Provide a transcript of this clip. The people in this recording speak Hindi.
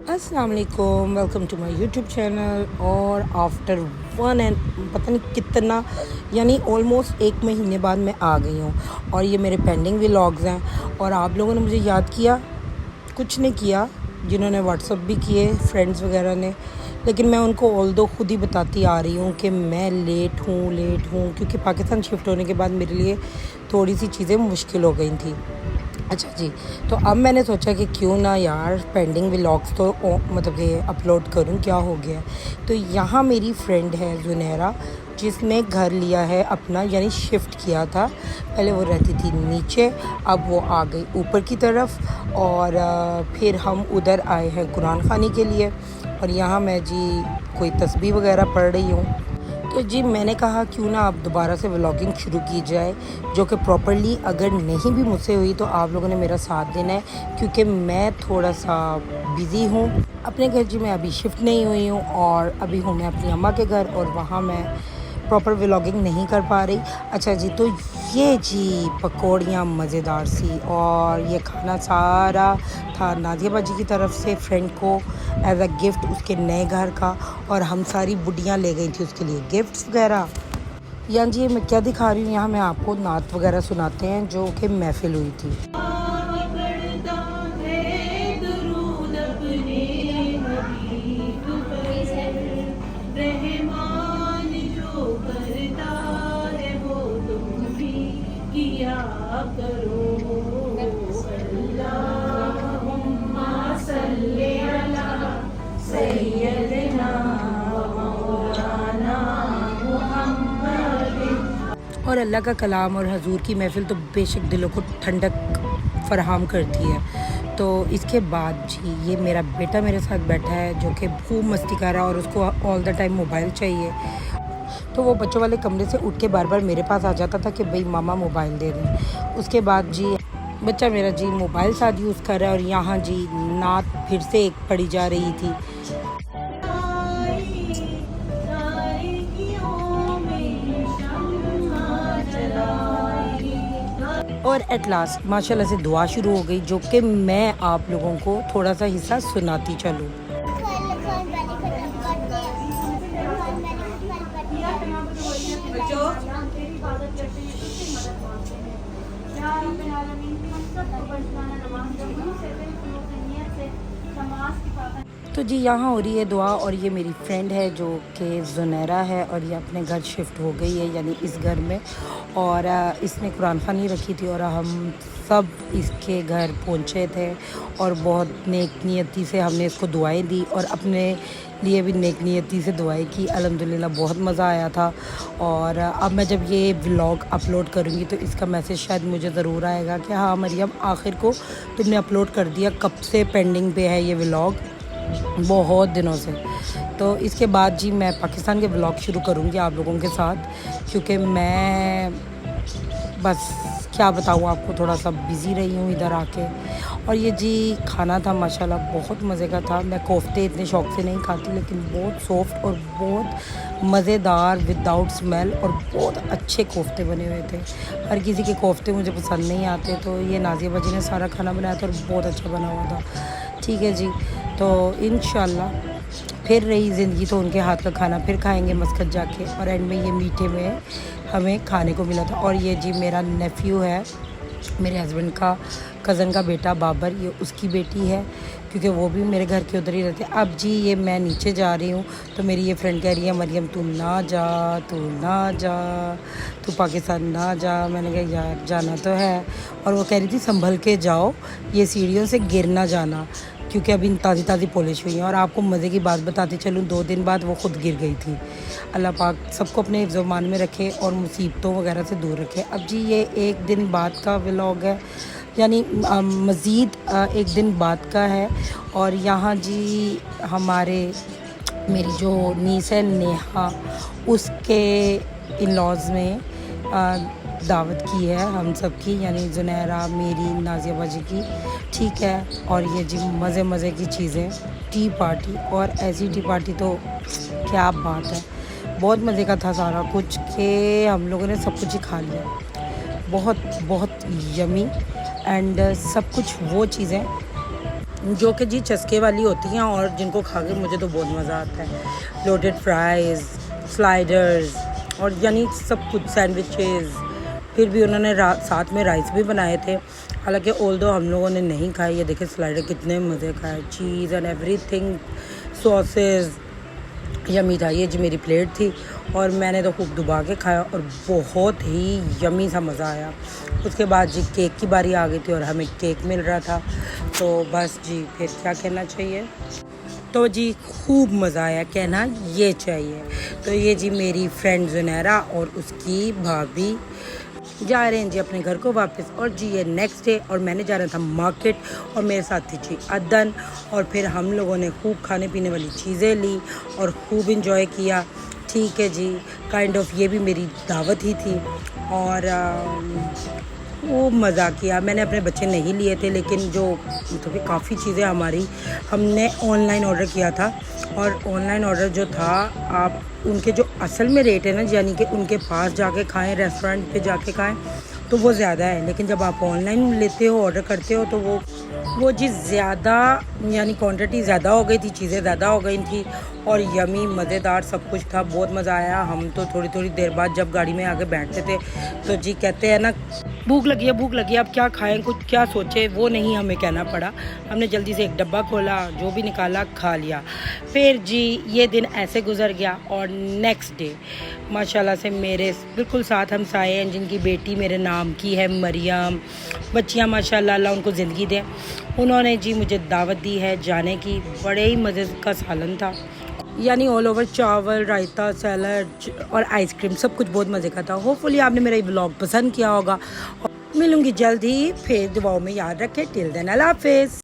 अस्सलाम वालेकुम, welcome to my YouTube channel. और आफ्टर वन एंड पता नहीं कितना यानी ऑलमोस्ट 1 महीने बाद मैं आ गई हूँ और ये मेरे पेंडिंग व्लॉग्स हैं। और आप लोगों ने मुझे याद किया, कुछ नहीं किया, जिन्होंने व्हाट्सअप भी किए फ्रेंड्स वगैरह ने, लेकिन मैं उनको ऑल दो खुद ही बताती आ रही हूँ कि मैं लेट हूँ क्योंकि पाकिस्तान शिफ्ट होने के बाद मेरे लिए थोड़ी सी चीज़ें मुश्किल हो गई थी। अच्छा जी, तो अब मैंने सोचा कि क्यों ना यार पेंडिंग व्लॉग्स तो मतलब कि अपलोड करूं, क्या हो गया। तो यहाँ मेरी फ्रेंड है जुनैरा, जिसने घर लिया है अपना, यानी शिफ्ट किया था। पहले वो रहती थी नीचे, अब वो आ गई ऊपर की तरफ। और फिर हम उधर आए हैं कुरान खानी के लिए। और यहाँ मैं जी कोई तस्बीह वगैरह पढ़ रही हूँ। तो जी मैंने कहा क्यों ना अब दोबारा से व्लॉगिंग शुरू की जाए, जो कि प्रॉपर्ली अगर नहीं भी मुझसे हुई तो आप लोगों ने मेरा साथ देना है, क्योंकि मैं थोड़ा सा बिज़ी हूँ अपने घर। जी मैं अभी शिफ्ट नहीं हुई हूँ और अभी हूँ मैं अपनी अम्मा के घर, और वहाँ मैं प्रॉपर व्लॉगिंग नहीं कर पा रही। अच्छा जी, तो ये जी पकौड़ियाँ मज़ेदार सी, और ये खाना सारा था नादिया बाजी की तरफ से फ्रेंड को एज अ गिफ्ट उसके नए घर का। और हम सारी बुढ़ियाँ ले गई थी उसके लिए गिफ्ट्स वगैरह। यहाँ जी मैं क्या दिखा रही हूँ, यहाँ मैं आपको नात वगैरह सुनाते हैं जो कि महफिल हुई थी। और अल्लाह का कलाम और हजूर की महफिल तो बेशक दिलों को ठंडक फराहम करती है। तो इसके बाद जी ये मेरा बेटा मेरे साथ बैठा है जो कि खूब मस्ती कर रहा है और उसको ऑल द टाइम मोबाइल चाहिए। तो वो बच्चों वाले कमरे से उठ के बार बार मेरे पास आ जाता था कि भाई मामा मोबाइल दे दें। उसके बाद जी बच्चा मेरा जी मोबाइल साथ यूज़ कर रहा है, और यहाँ जी नात फिर से एक पढ़ी जा रही थी। और एट लास्ट माशाल्लाह से दुआ शुरू हो गई, जो कि मैं आप लोगों को थोड़ा सा हिस्सा सुनाती चलूँ। तो जी यहाँ हो रही है दुआ, और ये मेरी फ्रेंड है जो कि जुनैरा है, और ये अपने घर शिफ्ट हो गई है यानी इस घर में। और इसने कुरान खानी रखी थी और हम सब इसके घर पहुँचे थे, और बहुत नेक नियती से हमने इसको दुआएं दी और अपने लिए भी नेक नियती से दुआएं की। अल्हम्दुलिल्लाह बहुत मज़ा आया था। और अब मैं जब ये व्लॉग अपलोड करूँगी तो इसका मैसेज शायद मुझे ज़रूर आएगा कि हाँ मरियम, आखिर को तुमने अपलोड कर दिया, कब से पेंडिंग पे है ये व्लॉग, बहुत दिनों से। तो इसके बाद जी मैं पाकिस्तान के व्लॉग शुरू करूँगी आप लोगों के साथ, क्योंकि मैं बस क्या बताऊँ आपको, थोड़ा सा बिज़ी रही हूँ इधर आके। और ये जी खाना था माशाल्लाह बहुत मज़े का था। मैं कोफ्ते इतने शौक़ से नहीं खाती, लेकिन बहुत सॉफ्ट और बहुत मज़ेदार विदाउट स्मेल, और बहुत अच्छे कोफ्ते बने हुए थे। हर किसी के कोफ्ते मुझे पसंद नहीं आते, तो ये नाज़िया बाजी ने सारा खाना बनाया था और बहुत अच्छा बना हुआ था। ठीक है जी, तो इंशाल्लाह फिर रही ज़िंदगी तो उनके हाथ का खाना फिर खाएंगे मस्कत जाके। और एंड में ये मीठे में हमें खाने को मिला था। और ये जी मेरा नेफ्यू है, मेरे हस्बैंड का कज़न का बेटा बाबर, ये उसकी बेटी है, क्योंकि वो भी मेरे घर के उधर ही रहते हैं। अब जी ये मैं नीचे जा रही हूँ तो मेरी ये फ्रेंड कह रही है मरियम तू ना जा, तू पाकिस्तान ना जा। मैंने कहा यार जाना तो है। और वो कह रही थी संभल के जाओ, ये सीढ़ियों से गिर ना जाना, क्योंकि अभी ताज़ी पॉलिश हुई है। और आपको मज़े की बात बताती चलूँ, 2 दिन बाद वो ख़ुद गिर गई थी। अल्लाह पाक सबको अपने ज़ुबान में रखे और मुसीबतों वगैरह से दूर रखे। अब जी ये 1 दिन बाद का व्लॉग है, यानी मज़ीद 1 दिन बाद का है। और यहाँ जी मेरी जो नीस है नेहा, उसके इन लॉज़ में दावत की है हम सब की, यानी जुनैरा मेरी नाज़िया बाजी की। ठीक है, और ये जी मज़े की चीज़ें, टी पार्टी, और ऐसी टी पार्टी तो क्या बात है, बहुत मज़े का था सारा कुछ कि हम लोगों ने सब कुछ ही खा लिया। बहुत यमी एंड सब कुछ वो चीज़ें जो कि जी चस्के वाली होती हैं और जिनको खा के मुझे तो बहुत मज़ा आता है। लोटेड फ्राइज़, स्लाइडर्स और यानी सब कुछ, सैंडविचेस। फिर भी उन्होंने साथ में राइस भी बनाए थे, हालांकि ऑल्दो हम लोगों ने नहीं खाए। ये देखे स्लाइडर कितने मज़े का है, चीज़ एंड एवरीथिंग, सॉसेस, यमी था। ये जी मेरी प्लेट थी और मैंने तो खूब डुबा के खाया और बहुत ही यमी सा मज़ा आया। उसके बाद जी केक की बारी आ गई थी और हमें केक मिल रहा था, तो बस जी फिर क्या कहना चाहिए, तो जी खूब मज़ा आया, कहना ये चाहिए। तो ये जी मेरी फ्रेंड जुनैरा और उसकी भाभी जा रहे हैं जी अपने घर को वापस। और जी ये नेक्स्ट डे और मैंने जाना था मार्केट और मेरे साथ थी जी अदन। और फिर हम लोगों ने खूब खाने पीने वाली चीज़ें ली और खूब इंजॉय किया। ठीक है जी, काइंड ऑफ ये भी मेरी दावत ही थी और वो मज़ा किया। मैंने अपने बच्चे नहीं लिए थे, लेकिन जो मतलब काफ़ी चीज़ें हमारी हमने ऑनलाइन ऑर्डर किया था। और ऑनलाइन ऑर्डर जो था, आप उनके जो असल में रेट है ना, यानी कि उनके पास जाके खाएं, रेस्टोरेंट पे जाके खाएं, तो वो ज़्यादा है। लेकिन जब आप ऑनलाइन लेते हो, ऑर्डर करते हो, तो वो चीज़ ज़्यादा, यानी क्वांटिटी ज़्यादा हो गई थी, चीज़ें ज़्यादा हो गई थी और यमी मज़ेदार सब कुछ था। बहुत मज़ा आया। हम तो थोड़ी थोड़ी देर बाद जब गाड़ी में आके बैठते थे तो जी कहते हैं ना, भूख लगी है, अब क्या खाएं, कुछ क्या सोचे, वो नहीं हमें कहना पड़ा। हमने जल्दी से एक डब्बा खोला, जो भी निकाला खा लिया। फिर जी ये दिन ऐसे गुजर गया और नेक्स्ट डे माशाल्लाह से मेरे बिल्कुल साथ हम साए हैं, जिनकी बेटी मेरे नाम की है मरियम। बच्चियाँ माशाल्लाह, अल्लाह उनको ज़िंदगी दें, उन्होंने जी मुझे दावत दी है जाने की। बड़े ही मज़े का सालन था, यानी ऑल ओवर चावल, रायता, सैलड और आइसक्रीम, सब कुछ बहुत मज़े का था। होपफुली आपने मेरा ये व्लॉग पसंद किया होगा। मिलूंगी जल्द ही, फिर दुआओं में याद रखें। टिल देन अल्लाह हाफिज़।